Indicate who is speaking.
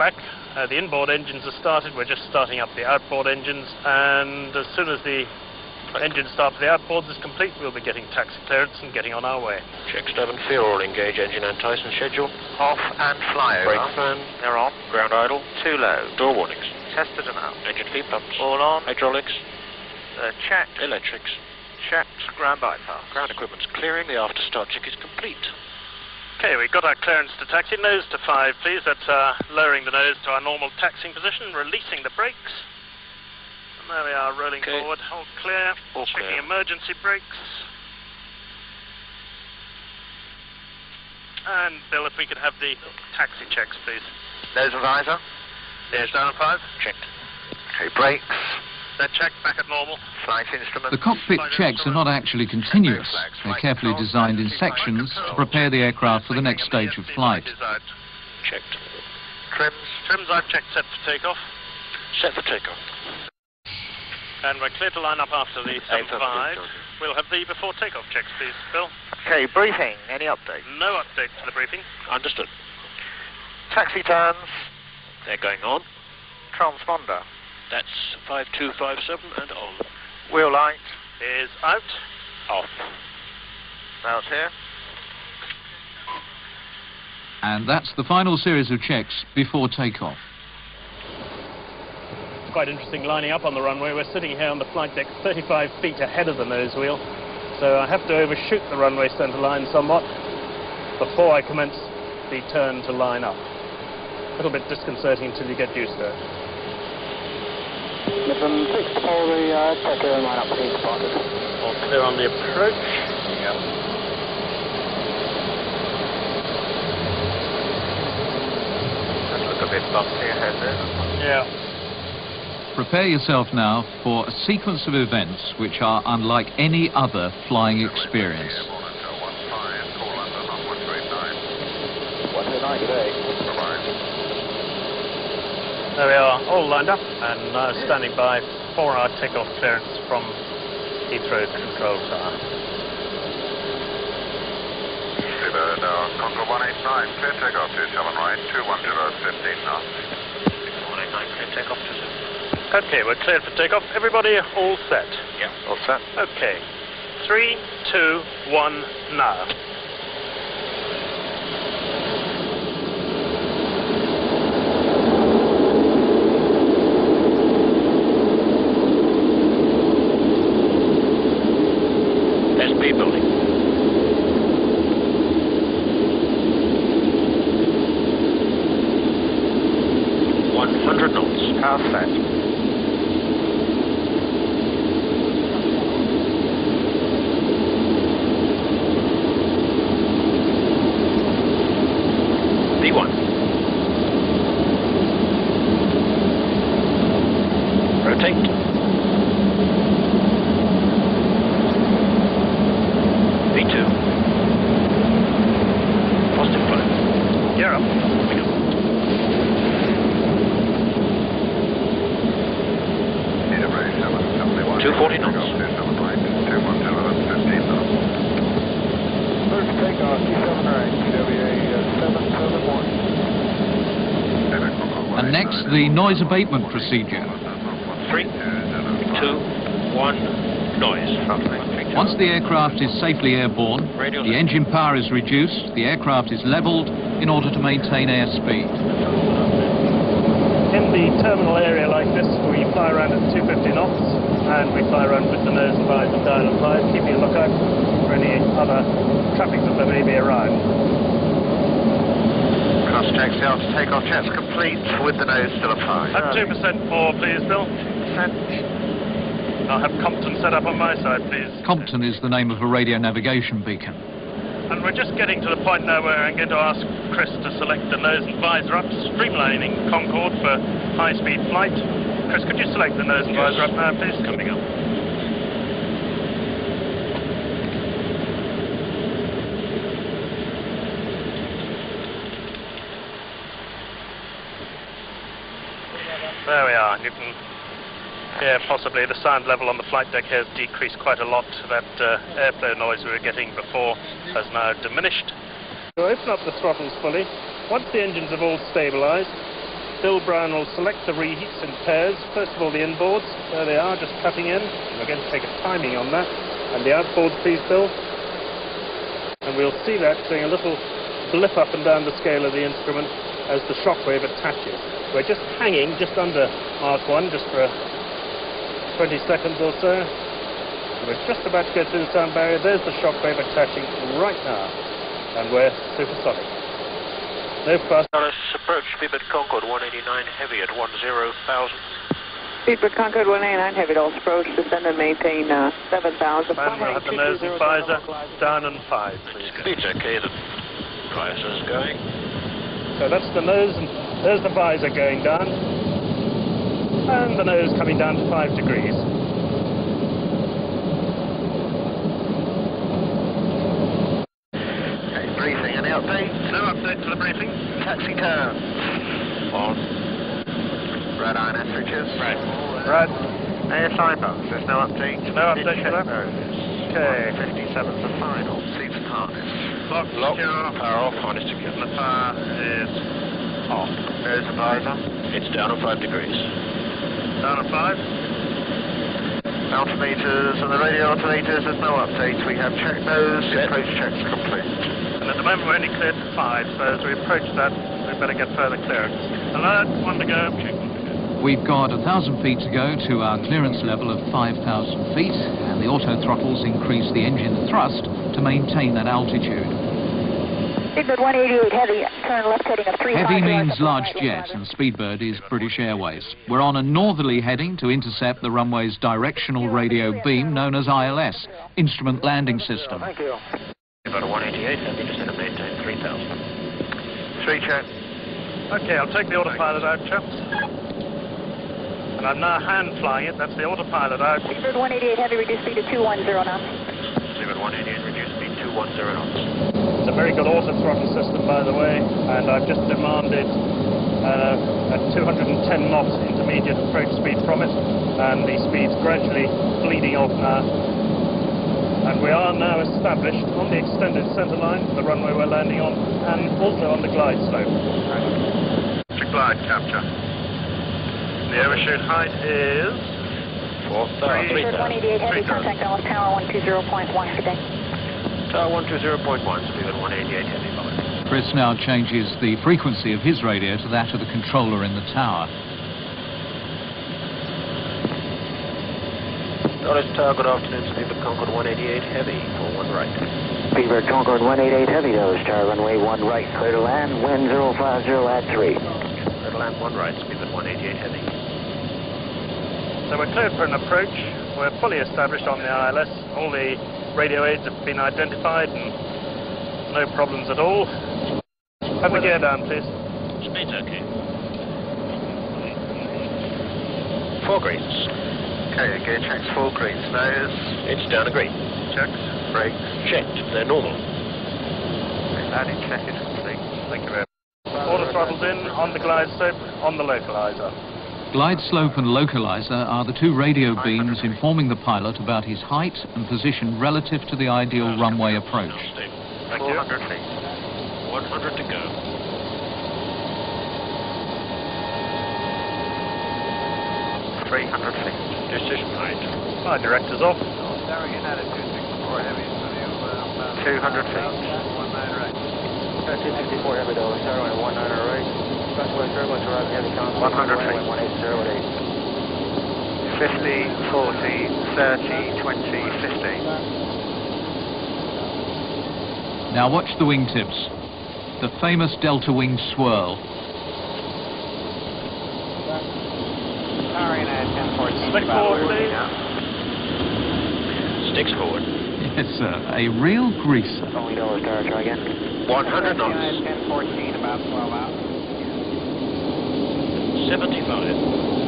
Speaker 1: back. The inboard engines are started. We're just starting up the outboard engines, and as soon as the engine start for the outboards is complete, we'll be getting taxi clearance and getting on our way.
Speaker 2: Check stab and feel, all engage engine and Tyson schedule.
Speaker 3: Off and fly over.
Speaker 2: Brake fan.
Speaker 3: They're on.
Speaker 2: Ground idle.
Speaker 3: Too low.
Speaker 2: Door warnings.
Speaker 3: Tested and out.
Speaker 2: Engine feed pumps.
Speaker 3: All on.
Speaker 2: Hydraulics.
Speaker 3: Checked.
Speaker 2: Electrics.
Speaker 3: Checked. Ground bypass.
Speaker 2: Ground equipment's clearing. The after start check is complete.
Speaker 1: Okay, we've got our clearance to taxi. Nose to 5, please. That's lowering the nose to our normal taxiing position, releasing the brakes. And there we are, rolling forward. Hold clear.
Speaker 2: All
Speaker 1: Checking
Speaker 2: clear.
Speaker 1: emergency brakes. And Bill, if we could have the taxi checks, please.
Speaker 3: Nose and visor.
Speaker 1: Nose down 5.
Speaker 2: Checked.
Speaker 3: Okay, brakes.
Speaker 1: They're checked, back at normal.
Speaker 3: Flight instruments.
Speaker 4: The cockpit checks are not actually continuous. They're carefully designed in sections to prepare the aircraft for the next stage of flight.
Speaker 2: Checked.
Speaker 1: Trims. Trims I've checked, set for takeoff.
Speaker 2: Set for takeoff.
Speaker 1: And we're clear to line up after the 75. We'll have the before takeoff checks, please, Bill.
Speaker 3: Okay, briefing. Any update?
Speaker 1: No update to the briefing.
Speaker 2: Understood.
Speaker 3: Taxi turns.
Speaker 2: They're going on.
Speaker 3: Transponder.
Speaker 2: That's 5257 and on.
Speaker 3: Wheel light.
Speaker 1: Is out.
Speaker 2: Off.
Speaker 3: Out here.
Speaker 4: And that's the final series of checks before takeoff.
Speaker 1: It's quite interesting lining up on the runway. We're sitting here on the flight deck 35 feet ahead of the nose wheel, so I have to overshoot the runway centre line somewhat before I commence the turn to line up. A little bit disconcerting until you get used to it.
Speaker 5: From 6 for the checker and line up, please, spotted.
Speaker 1: All clear on the approach. Yep.
Speaker 3: That look a bit bumpy ahead there.
Speaker 1: Yeah.
Speaker 4: Prepare yourself now for a sequence of events which are unlike any other flying experience.
Speaker 5: 129 today.
Speaker 1: There we are, all lined up, and now standing by for our takeoff clearance from Heathrow Control Tower.
Speaker 6: Concorde 189, clear takeoff 27 right, 210, 15 knots.
Speaker 2: 189, clear takeoff to 7.
Speaker 1: Okay, we're cleared for takeoff. Everybody all set?
Speaker 2: Yeah.
Speaker 3: All set.
Speaker 1: Okay. 3, 2, 1, now.
Speaker 2: SB building. 100 knots.
Speaker 3: Power set.
Speaker 2: V1. Rotate. V2. Positive flow.
Speaker 1: Gear up.
Speaker 2: We go.
Speaker 6: Need a break, 771.
Speaker 2: 240 knots.
Speaker 6: 27 right, 210, 15 knots.
Speaker 5: First takeoff, 27 right, KWA 771.
Speaker 4: And next, the noise abatement procedure.
Speaker 2: 3, 2, 1, noise.
Speaker 4: Once the aircraft is safely airborne, the engine power is reduced, the aircraft is levelled in order to maintain airspeed.
Speaker 1: In the terminal area like this, we fly around at 250 knots, and we fly around with the nose and visor dial at 5, keeping a lookout for any other traffic that there may be around.
Speaker 3: Cross checks, the after takeoff checks complete with the nose still at 5.
Speaker 1: At 2% more, please, Bill. I'll have Compton set up on my side, please.
Speaker 4: Compton is the name of a radio navigation beacon.
Speaker 1: And we're just getting to the point now where I'm going to ask Chris to select the nose and visor up, streamlining Concorde for high-speed flight. Chris, could you select the nose and visor up now, please?
Speaker 2: Coming up.
Speaker 1: There we are. You can hear possibly the sound level on the flight deck has decreased quite a lot. That airflow noise we were getting before has now diminished. So open up the throttles fully. Once the engines have all stabilised, Bill Brown will select the reheats in pairs. First of all, the inboards. There they are, just cutting in. We're going to take a timing on that. And the outboards, please, Bill. And we'll see that doing a little blip up and down the scale of the instrument as the shockwave attaches. We're just hanging just under Mark 1, just for 20 seconds or so. And we're just about to go through the sound barrier. There's the shockwave attaching right now. And we're supersonic. No fuss.
Speaker 2: Approach Speedbird Concorde 189 heavy at 10,000.
Speaker 7: Speedbird Concorde 189 heavy, all approach, descend and maintain 7,000.
Speaker 1: And we'll have the nose and visor down and 5, please.
Speaker 2: It's okay, the visor's going.
Speaker 1: So that's the nose, and there's the visor going down. And the nose coming down to 5 degrees.
Speaker 3: Okay, briefing, any update?
Speaker 1: No update to the briefing.
Speaker 3: Taxi turn.
Speaker 2: On.
Speaker 3: Red iron S switches.
Speaker 1: Right. Right.
Speaker 3: ASI buttons, there's no update.
Speaker 1: No update to that? Okay.
Speaker 3: 57's the final. Seats and harness.
Speaker 1: Lock, secure.
Speaker 2: Power off, harness secure.
Speaker 1: And the power is off.
Speaker 3: Nose and visor.
Speaker 2: It's down on 5 degrees.
Speaker 1: Down at 5.
Speaker 3: Altimeters and the radio alternators, there's no update. We have checked those. Approach checks complete.
Speaker 1: And at the moment we're only cleared to 5, so as we approach that, we better get further clearance. Alert, 1 to go.
Speaker 4: We've got 1,000 feet to go to our clearance level of 5,000 feet, and the auto throttles increase the engine thrust to maintain that altitude.
Speaker 7: Speedbird 188 heavy, turn left heading of 3.
Speaker 4: Heavy means large jet, and Speedbird is British Airways. We're on a northerly heading to intercept the runway's directional radio beam known as ILS, Instrument Landing System.
Speaker 5: Thank you.
Speaker 2: About a 188 heavy, descend and maintain 3,000.
Speaker 3: 3 check.
Speaker 1: Okay, I'll take the autopilot out, chaps. And I'm now hand flying it. That's the autopilot out.
Speaker 7: Speedbird 188 heavy, reduce speed to 210 knots.
Speaker 2: Speedbird 188, reduce speed 210 knots.
Speaker 1: It's a very good auto throttle system, by the way, and I've just demanded a 210 knots intermediate approach speed from it, and the speed's gradually bleeding off now. And we are now established on the extended centre line, the runway we're landing on, and also on the glide slope. To glide capture. The overshoot height is
Speaker 7: 3,000. 188 heavy, contact Dallas Tower 120.1 today.
Speaker 2: Tower 120.1, Speedbird 188 heavy.
Speaker 4: Chris now changes the frequency of his radio to that of the controller in the tower.
Speaker 2: Dallas Tower, good afternoon, Speedbird Concorde 188 heavy, for 1 right.
Speaker 8: Speedbird Concorde 188 heavy, Dallas Tower, runway 1 right, clear to land, wind 050 at 3.
Speaker 2: Clear to land 1 right, Speedbird 188 heavy.
Speaker 1: So we're cleared for an approach. We're fully established on the ILS. All the radio aids have been identified and no problems at all. Have the gear down, please.
Speaker 2: Speed's okay. 4 greens.
Speaker 3: Okay, gear checks, 4 greens. Nose.
Speaker 2: It's down a green.
Speaker 3: Checks. Brakes.
Speaker 2: Checked, they're normal.
Speaker 3: Landing check is complete.
Speaker 1: Thank you very much. Auto throttles in, on the glide slope, on the localizer.
Speaker 4: Glide slope and localizer are the 2 radio beams informing the pilot about his height and position relative to the ideal runway approach.
Speaker 1: Thank you.
Speaker 3: 400 feet.
Speaker 2: 100 to go.
Speaker 3: $300 feet.
Speaker 2: Decision height.
Speaker 1: My director's off.
Speaker 3: 200 feet.
Speaker 8: 264 heavy, Dallas Tower, 19 right. Southwest Airways, arriving heavy contact.
Speaker 3: 100 feet.
Speaker 8: 180 at 8.
Speaker 3: 50, 40, 30, 20, 15.
Speaker 4: Now watch the wingtips. The famous delta wing swirl.
Speaker 1: Stick forward, please.
Speaker 2: Sticks forward.
Speaker 4: Yes, sir. A real greaser.
Speaker 8: Only Dallas Tower, try again.
Speaker 2: 100 knots.
Speaker 5: 1014, about 12 out.
Speaker 2: 75.